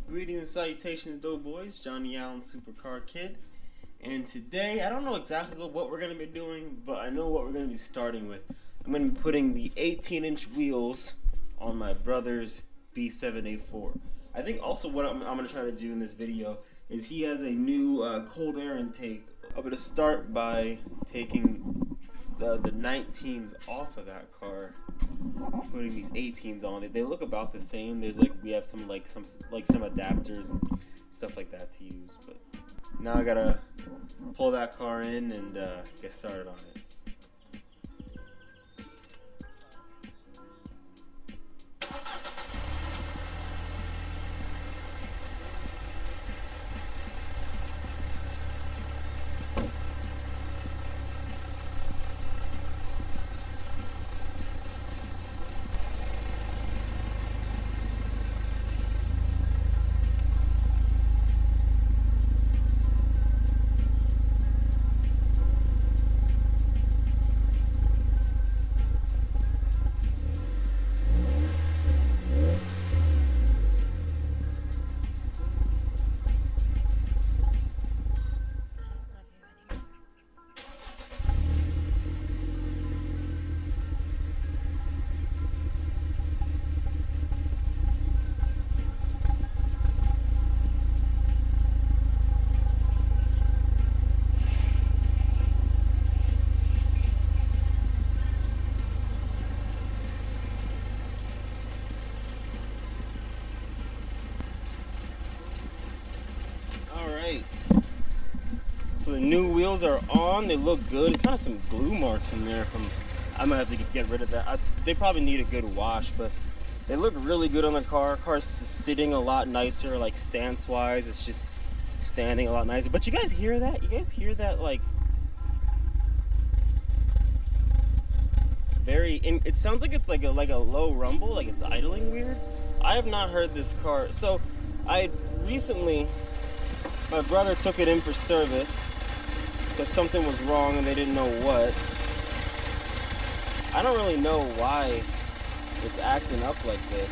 Greetings and salutations, Doughboys. Johnny Allen, Supercar Kid. And today, I don't know exactly what we're going to be doing, but I know what we're going to be starting with. I'm going to be putting the 18-inch wheels on my brother's B7A4. I think also what I'm going to try to do in this video is he has a new cold air intake. I'm going to start by taking the 19s off of that car, putting these 18s on it. They look about the same. There's we have some adapters and stuff like that to use. But now I gotta pull that car in and get started on it. Alright, so the new wheels are on. They look good. Kind of some glue marks in there from, I might have to get rid of that. They probably need a good wash, but they look really good on the car. Car's sitting a lot nicer, like stance wise. It's just standing a lot nicer. But you guys hear that? You guys hear that, like, it sounds like it's like a low rumble, like it's idling weird. I have not heard this car. So I recently, my brother took it in for service because something was wrong and they didn't know what. I don't really know why it's acting up like this.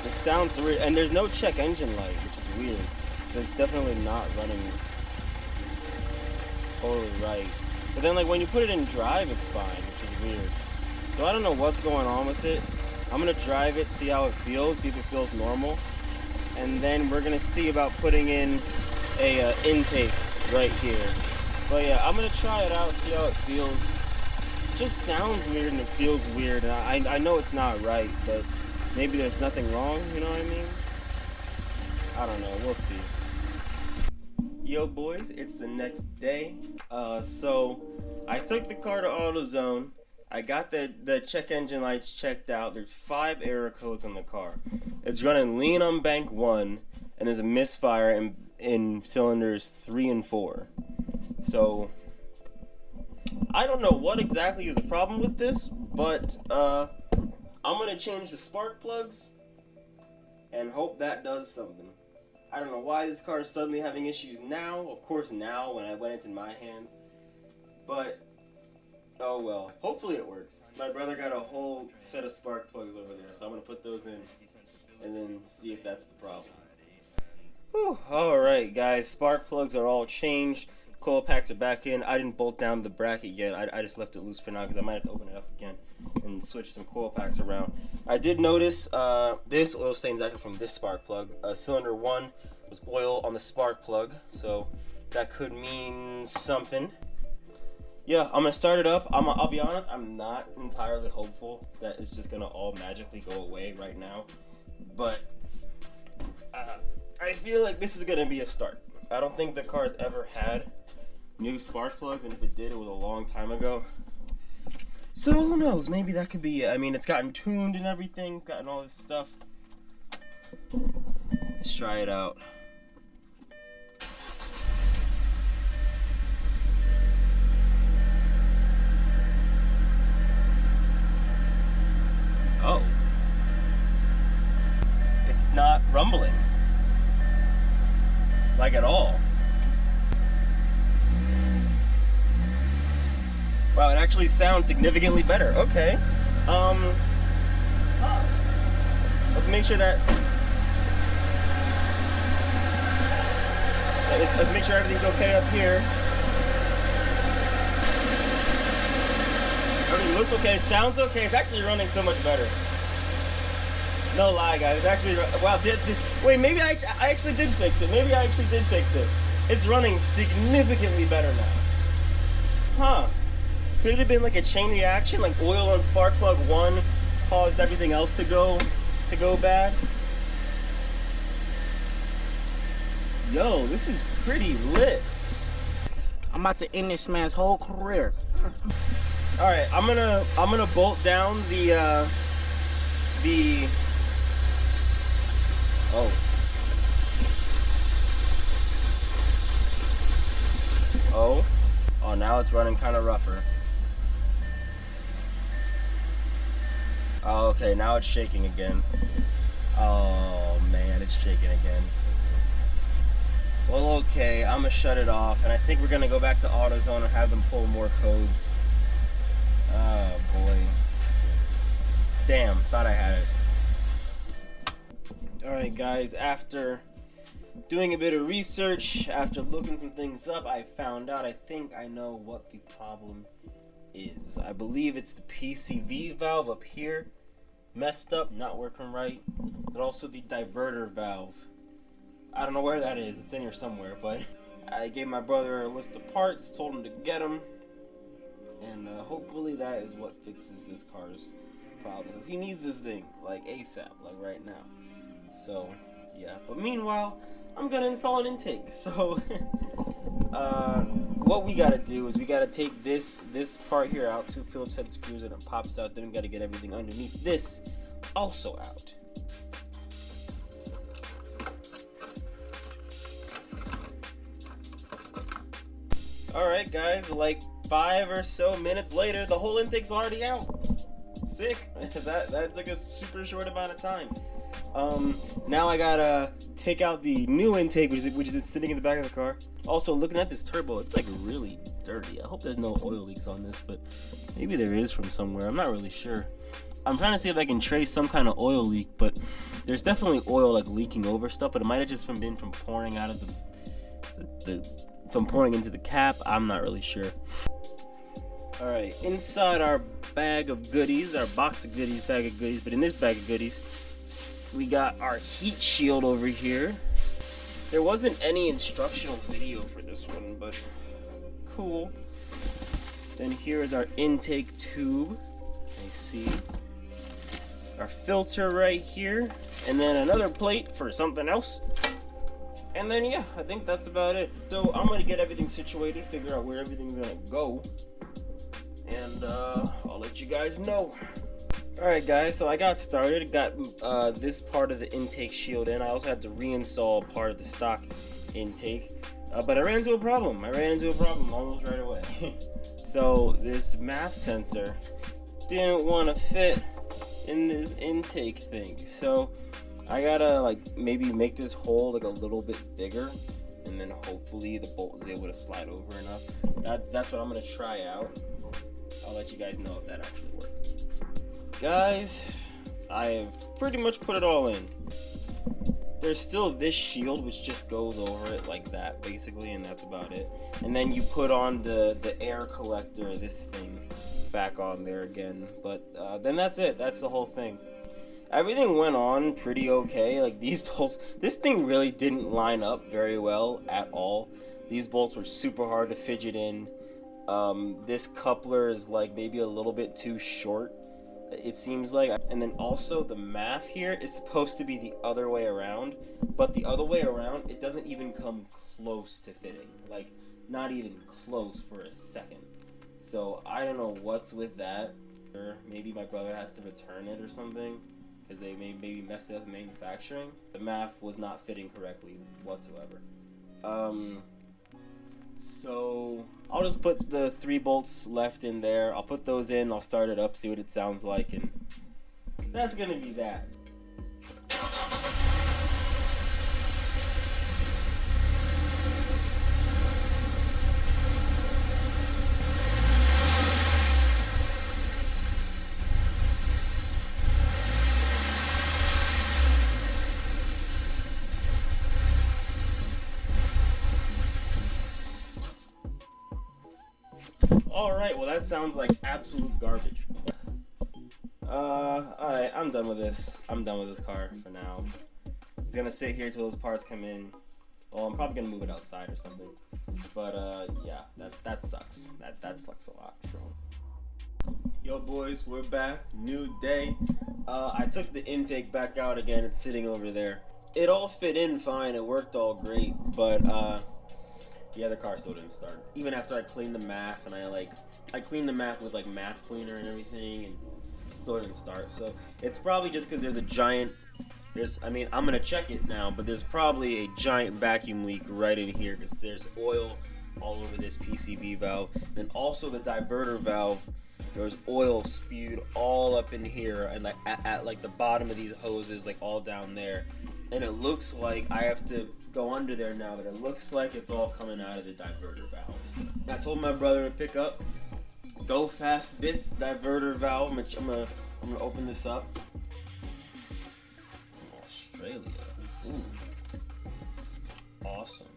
It sounds weird, and there's no check engine light, which is weird. So it's definitely not running totally right. But then, like, when you put it in drive, it's fine, which is weird. So I don't know what's going on with it. I'm gonna drive it, see how it feels, see if it feels normal. And then we're gonna see about putting in a intake right here. But yeah, I'm gonna try it out, see how it feels. It just sounds weird and it feels weird. And I know it's not right, but maybe there's nothing wrong, you know what I mean? I don't know, we'll see. Yo boys, it's the next day. So I took the car to AutoZone. I got the check engine lights checked out. There's 5 error codes on the car. It's running lean on bank 1, and there's a misfire in cylinders 3 and 4. So I don't know what exactly is the problem with this, but I'm gonna change the spark plugs and hope that does something. I don't know why this car is suddenly having issues now. Of course now, when it's in my hands. But oh well, hopefully it works. My brother got a whole set of spark plugs over there, so I'm gonna put those in and then see if that's the problem. Whew. Alright guys, spark plugs are all changed. Coil packs are back in. I didn't bolt down the bracket yet. I just left it loose for now because I might have to open it up again and switch some coil packs around. I did notice this oil stain is actually from this spark plug. Cylinder 1 was oil on the spark plug, so that could mean something. Yeah, I'm gonna start it up. I'll be honest, I'm not entirely hopeful that it's just gonna all magically go away right now, but I feel like this is gonna be a start. I don't think the car's ever had new spark plugs, and if it did, it was a long time ago. So who knows? Maybe that could be it. I mean, it's gotten tuned and everything, gotten all this stuff. Let's try it out. Oh. It's not rumbling. Like at all. Wow, it actually sounds significantly better. Okay. Let's make sure that Let's make sure everything's okay up here. Everything looks okay, sounds okay. It's actually running so much better. No lie, guys. It's actually, wow. Wait, maybe I actually did fix it. Maybe I actually did fix it. It's running significantly better now. Huh. Could it have been like a chain reaction? Like oil on spark plug 1 caused everything else to go bad? Yo, this is pretty lit. I'm about to end this man's whole career. All right, I'm gonna bolt down the oh. Oh, now it's running kind of rougher. Oh, okay, now it's shaking again. Oh man, it's shaking again. Well, okay, I'm gonna shut it off, and I think we're gonna go back to AutoZone and have them pull more codes. Oh boy. Damn, thought I had it. Alright guys, after doing a bit of research, after looking some things up, I found out, I think I know what the problem is. I believe it's the PCV valve up here. Messed up, not working right. But also the diverter valve. I don't know where that is, it's in here somewhere, but I gave my brother a list of parts, told him to get them. And hopefully that is what fixes this car's problem. Because he needs this thing, like ASAP, like right now. So, yeah. But meanwhile, I'm gonna install an intake. So, what we gotta do is we gotta take this part here out, 2 Phillips head screws, and it pops out. Then we gotta get everything underneath this also out. Alright guys, like 5 or so minutes later, the whole intake's already out. Sick. that took a super short amount of time. Now I gotta take out the new intake, which is sitting in the back of the car. Also, looking at this turbo, it's like really dirty. I hope there's no oil leaks on this, but maybe there is from somewhere. I'm not really sure. I'm trying to see if I can trace some kind of oil leak, but there's definitely oil like leaking over stuff, but it might have just been from pouring out of from pouring into the cap. I'm not really sure. Alright, inside our bag of goodies, our box of goodies, bag of goodies, but in this bag of goodies, we got our heat shield over here. There wasn't any instructional video for this one, but cool. Then here is our intake tube. I see. Our filter right here, and then another plate for something else. And then yeah, I think that's about it. So I'm gonna get everything situated, figure out where everything's gonna go, and I'll let you guys know. Alright guys, so I got started, got this part of the intake shield in. I also had to reinstall part of the stock intake, but I ran into a problem. Almost right away. So this MAF sensor didn't want to fit in this intake thing, so I gotta like maybe make this hole like a little bit bigger, and then hopefully the bolt is able to slide over enough. That's what I'm gonna try out. I'll let you guys know if that actually works. Guys, I have pretty much put it all in. There's still this shield which just goes over it like that basically, and that's about it. And then you put on the air collector, this thing, back on there again. But then that's it. That's the whole thing. Everything went on pretty okay. Like these bolts, this thing really didn't line up very well at all. These bolts were super hard to fidget in. This coupler is like maybe a little bit too short, it seems like. And then also the MAF here is supposed to be the other way around, but the other way around, it doesn't even come close to fitting. Like not even close for a second. So I don't know what's with that. Or maybe my brother has to return it or something, because they maybe messed it up in manufacturing. The MAF was not fitting correctly whatsoever. So I'll just put the 3 bolts left in there. I'll put those in, I'll start it up, see what it sounds like, and that's gonna be that. Alright, well that sounds like absolute garbage. Alright, I'm done with this. I'm done with this car for now. It's gonna sit here till those parts come in. Well, I'm probably gonna move it outside or something. But yeah, that sucks. That sucks a lot. Yo boys, we're back. New day. I took the intake back out again. It's sitting over there. It all fit in fine. It worked all great, but yeah, the car still didn't start. Even after I cleaned the math and I cleaned the math with like math cleaner and everything, and still didn't start. So it's probably just because there's a giant. I mean, I'm gonna check it now, but there's probably a giant vacuum leak right in here because there's oil all over this PCV valve. And also the diverter valve, there's oil spewed all up in here and like at like the bottom of these hoses, like all down there. And it looks like I have to go under there now, but it looks like it's all coming out of the diverter valves. I told my brother to pick up Go Fast Bits diverter valve. I'm gonna open this up. Australia. Ooh. Awesome.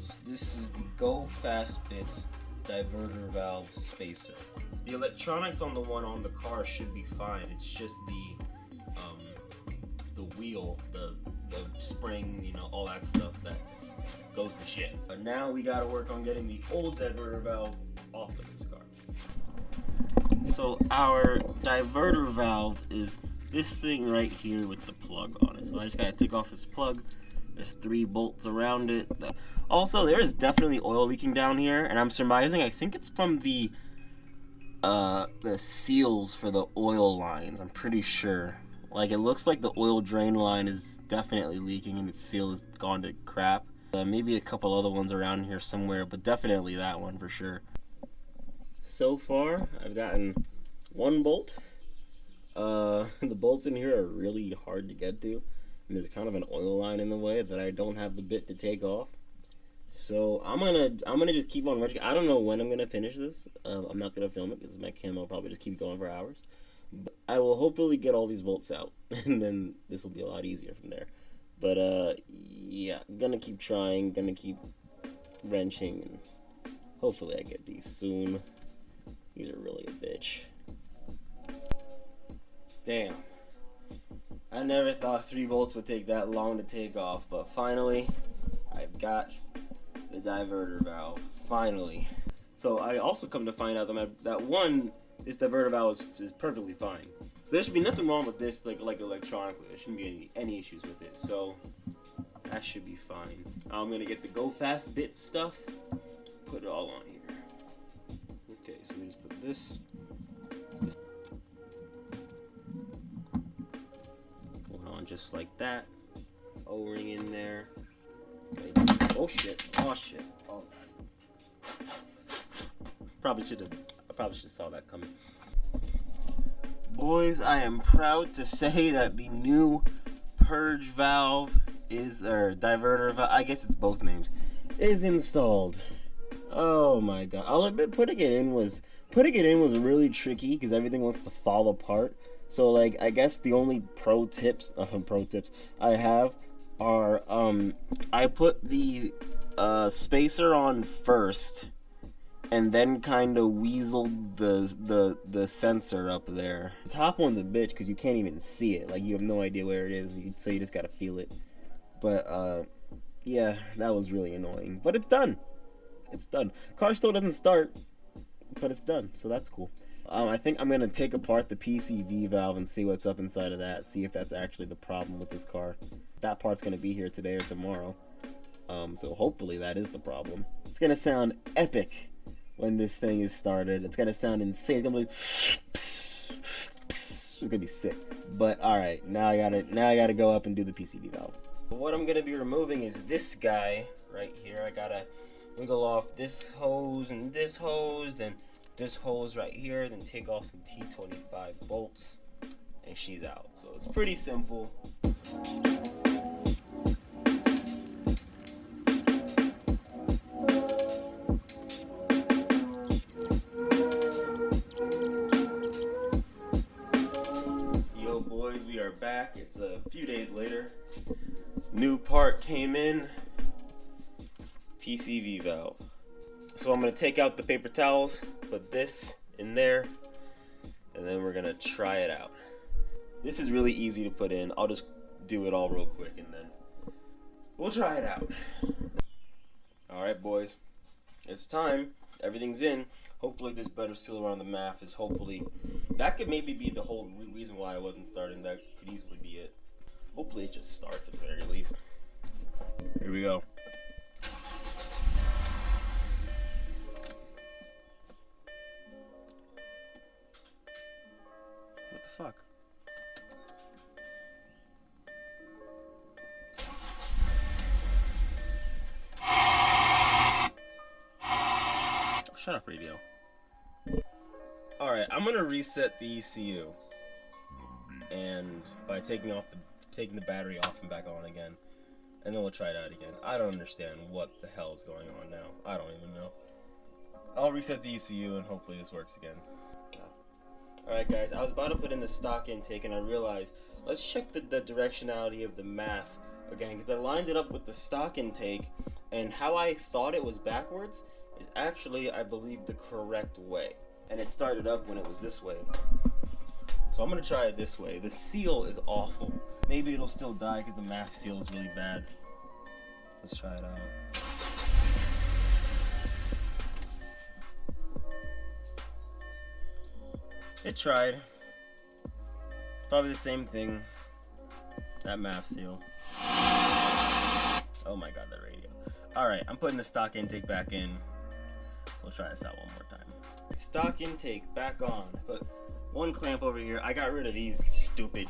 So this is the Go Fast Bits diverter valve spacer. The electronics on the one on the car should be fine. It's just the wheel, the spring, you know, all that stuff that goes to shit. But now we gotta work on getting the old diverter valve off of this car. So our diverter valve is this thing right here with the plug on it. So I just gotta take off this plug. There's 3 bolts around it. Also, there is definitely oil leaking down here, and I'm surmising I think it's from the seals for the oil lines. I'm pretty sure. Like, it looks like the oil drain line is definitely leaking and its seal has gone to crap. Maybe a couple other ones around here somewhere, but definitely that one for sure. So far, I've gotten 1 bolt. The bolts in here are really hard to get to, and there's kind of an oil line in the way that I don't have the bit to take off. So I'm gonna just keep on working. I don't know when I'm gonna finish this. I'm not gonna film it because my camera will probably just keep going for hours. But I will hopefully get all these bolts out, and then this will be a lot easier from there. But yeah, gonna keep trying, gonna keep wrenching, and hopefully I get these soon. These are really a bitch. Damn. I never thought 3 bolts would take that long to take off, but finally, I've got the diverter valve. Finally. So I also come to find out that this diverter valve is perfectly fine. So there should be nothing wrong with this, like electronically. There shouldn't be any issues with it. So that should be fine. I'm gonna get the Go Fast Bit stuff, put it all on here. Okay, so we just put this going on just like that. O-ring in there. Okay. Oh shit! Oh shit! Oh. I probably should have saw that coming. Boys, I am proud to say that the new purge valve or diverter valve, I guess it's both names, is installed. Oh my god. I'll admit putting it in was really tricky because everything wants to fall apart. So like I guess the only pro tips I have are I put the spacer on first and then kind of weaseled the sensor up there. The top one's a bitch because you can't even see it. Like, you have no idea where it is, so you just gotta feel it. But yeah, that was really annoying. But it's done. It's done. Car still doesn't start, but it's done, so that's cool. I think I'm gonna take apart the PCV valve and see what's up inside of that. See if that's actually the problem with this car. That part's gonna be here today or tomorrow. So hopefully that is the problem. It's gonna sound epic when this thing is started. It's gonna sound insane. It's gonna be like, it's gonna be sick. But all right, now I gotta go up and do the PCV valve. What I'm gonna be removing is this guy right here. I gotta wiggle off this hose, then this hose right here, then take off some T25 bolts, and she's out. So it's pretty simple. Yo boys, we are back. It's a few days later. New part came in. PCV valve. So I'm gonna take out the paper towels, put this in there, and then we're gonna try it out. This is really easy to put in. I'll just do it all real quick and then we'll try it out. Alright boys, it's time. Everything's in. Hopefully this better seal around the MAF is hopefully, that could maybe be the whole reason why I wasn't starting. That could easily be it. Hopefully it just starts at the very least. Here we go. What the fuck? Shut up, radio. Alright, I'm gonna reset the ECU. And by taking the battery off and back on again. And then we'll try it out again. I don't understand what the hell is going on now. I don't even know. I'll reset the ECU and hopefully this works again. Alright guys, I was about to put in the stock intake and I realized, let's check the directionality of the MAF again, because I lined it up with the stock intake, and how I thought it was backwards is actually, I believe, the correct way. And it started up when it was this way. So I'm gonna try it this way. The seal is awful. Maybe it'll still die because the MAF seal is really bad. Let's try it out. It tried. Probably the same thing. That MAF seal. Oh my god, that radio. Alright, I'm putting the stock intake back in. We'll try this out one more time. Stock intake back on. Put one clamp over here. I got rid of these stupid.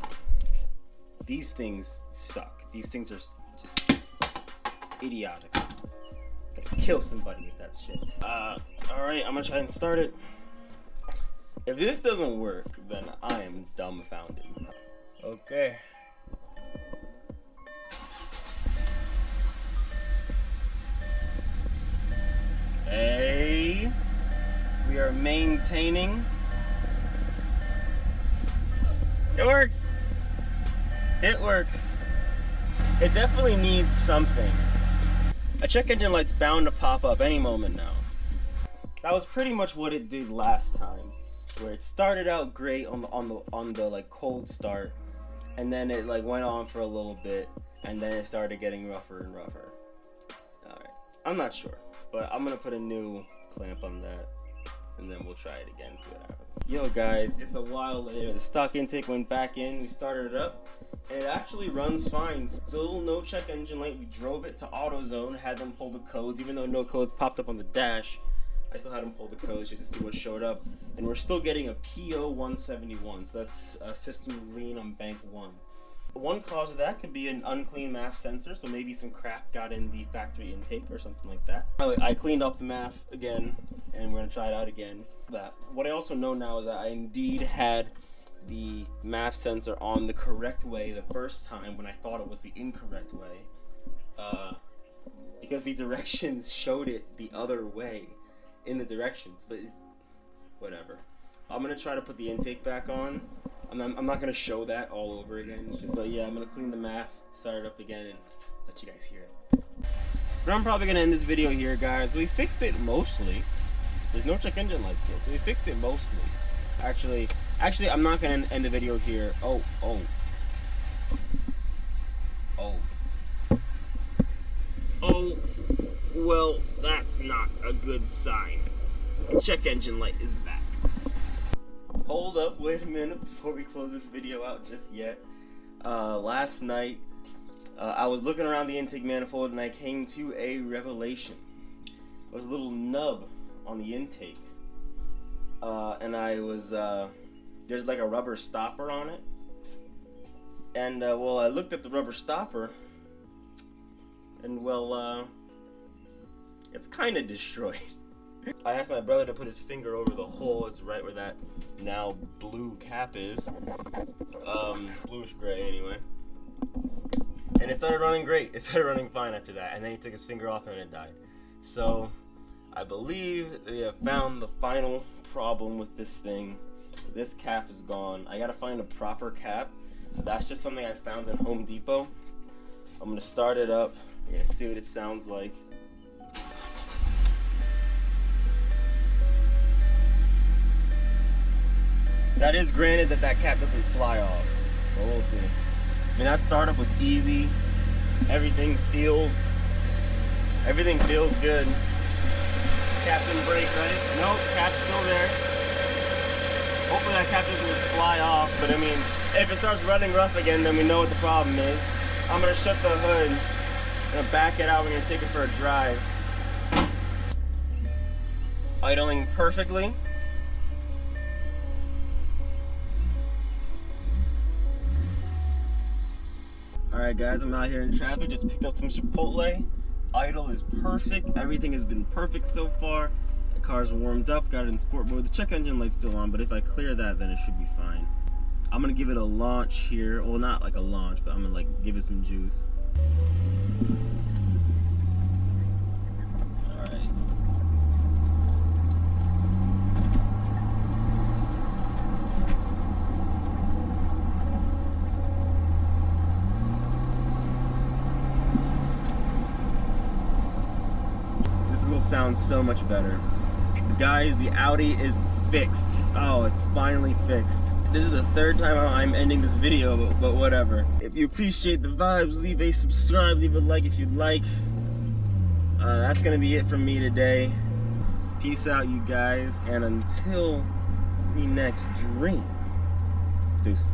These things suck. These things are just idiotic. I'm gonna kill somebody with that shit. Alright, I'm gonna try and start it. If this doesn't work, then I am dumbfounded. Okay. Hey, we are maintaining. It works. It works. It definitely needs something. A check engine light's bound to pop up any moment now. That was pretty much what it did last time, where it started out great on the like cold start, and then it like went on for a little bit, and then it started getting rougher and rougher. All right, I'm not sure. But I'm gonna put a new clamp on that, and then we'll try it again, see what happens. Yo guys, it's a while later. The stock intake went back in, we started it up, and it actually runs fine. Still no check engine light. We drove it to AutoZone, had them pull the codes, even though no codes popped up on the dash. I still had them pull the codes just to see what showed up, and we're still getting a PO 171, so that's a system lean on bank 1. One cause of that could be an unclean MAF sensor, so maybe some crap got in the factory intake or something like that. I cleaned off the MAF again, and we're gonna try it out again. What I also know now is that I indeed had the MAF sensor on the correct way the first time when I thought it was the incorrect way, because the directions showed it the other way in the directions, but it's whatever. I'm gonna try to put the intake back on. I'm not gonna show that all over again, but yeah, I'm gonna clean the MAF, start it up again, and let you guys hear it. But I'm probably gonna end this video here, guys. We fixed it mostly. There's no check engine light still, so we fixed it mostly. Actually, I'm not gonna end the video here. Oh. Well, that's not a good sign. The check engine light is back. Hold up, wait a minute before we close this video out just yet. Last night, I was looking around the intake manifold and I came to a revelation. There was a little nub on the intake. And there's like a rubber stopper on it. And well, I looked at the rubber stopper, and well, it's kind of destroyed. I asked my brother to put his finger over the hole. It's right where that now blue cap is. Bluish gray anyway. And it started running great. It started running fine after that. And then he took his finger off and it died. So I believe they have found the final problem with this thing. This cap is gone. I gotta find a proper cap. That's just something I found in Home Depot. I'm gonna start it up. You're gonna see what it sounds like. That is granted that cap doesn't fly off, but we'll see. I mean, that startup was easy. Everything feels good. Cap didn't break, right? Nope, cap's still there. Hopefully that cap doesn't just fly off, but I mean, if it starts running rough again, then we know what the problem is. I'm gonna shut the hood, I'm gonna back it out, we're gonna take it for a drive. Idling perfectly. Alright guys, I'm out here in traffic, just picked up some Chipotle. Idle is perfect, everything has been perfect so far. The car's warmed up, got it in sport mode. The check engine light's still on, but if I clear that, then it should be fine. I'm gonna give it a launch here. Well, not like a launch, but I'm gonna like give it some juice. Alright. This will sound so much better. Guys, the Audi is fixed. Oh, it's finally fixed. This is the third time I'm ending this video, but whatever. If you appreciate the vibes, leave a subscribe, leave a like if you'd like. That's gonna be it from me today. Peace out, you guys, and until the next dream, deuces.